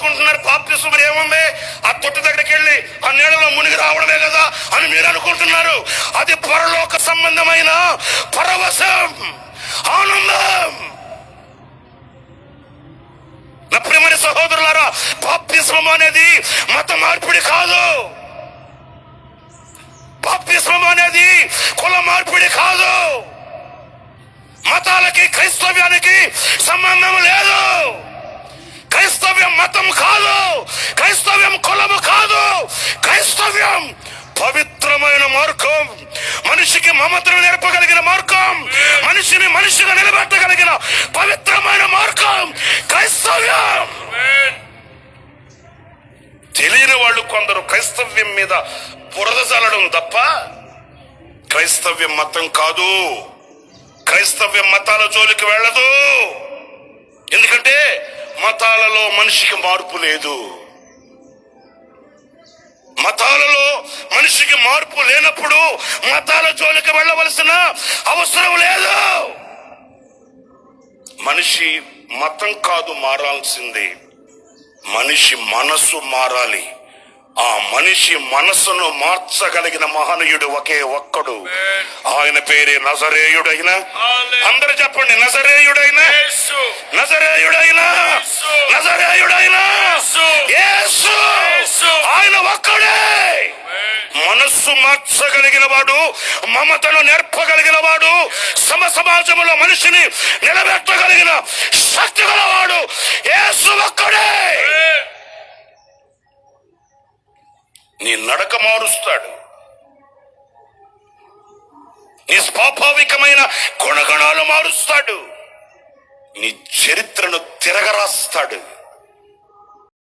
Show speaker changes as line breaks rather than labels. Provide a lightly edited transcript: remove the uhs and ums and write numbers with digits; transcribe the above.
అనుకుంటున్నారు బాప్తిసం ఏముంది, ఆ తొట్టి దగ్గరికి వెళ్ళి ఆ నీళ్ళలో మునిగి రావడమే కదా అని మీరు అనుకుంటున్నారు. అది పరలోక సంబంధమైన పరవశం, ఆనందం. నా ప్రియమైన సహోదరులారా, బాప్తిస్మం అనేది మత మార్పిడి కాదు. బాప్తిస్మం అనేది కుల మార్పిడి కాదు. మతాలకి క్రైస్తవ్యానికి సంబంధం లేదు. క్రైస్తవ్యం మతం కాదు, క్రైస్తవ్యం కులము కాదు. క్రైస్తవ్యం పవిత్రమైన మార్గం, మనిషికి మమతను నేర్పగలిగిన మార్గం, మనిషిని మనిషిగా నిలబెట్టగలిగిన పవిత్రమైన మార్గం క్రైస్తవ్యం. తెలియని వాళ్ళు కొందరు క్రైస్తవ్యం మీద బురద చల్లడం తప్ప క్రైస్తవ్యం మతం కాదు. క్రైస్తవ్యం మతాల జోలికి వెళ్ళదు. ఎందుకంటే మతాలలో మనిషికి మార్పు లేదు. మతాలలో మనిషికి మార్పు లేనప్పుడు మతాల జోలికి వెళ్ళవలసిన అవసరం లేదు. మనిషి మతం కాదు మారాల్సింది, మనిషి మనసు మారాలి. ఆ మనిషి మనసును మార్చగలిగిన మహనీయుడు ఒకే ఒక్కడు. ఆయన పేరే నజరేయుడైన, అందరూ చెప్పండి, నజరేయుడైన, నజరేయుడైన, నజరేయుడైన యేసు. ఆయన ఒక్కడే మనస్సు మార్చగలిగిన వాడు, మమతను నేర్పగలిగిన వాడు, సమాజంలో మనిషిని నిలబెట్టగలిగిన శక్తి గలవాడు యేసు ఒక్కడే. నీ నడక మారుస్తాడు, నీ స్వాభావికమైన గుణగణాలు మారుస్తాడు, నీ చరిత్రను తిరగరాస్తాడు.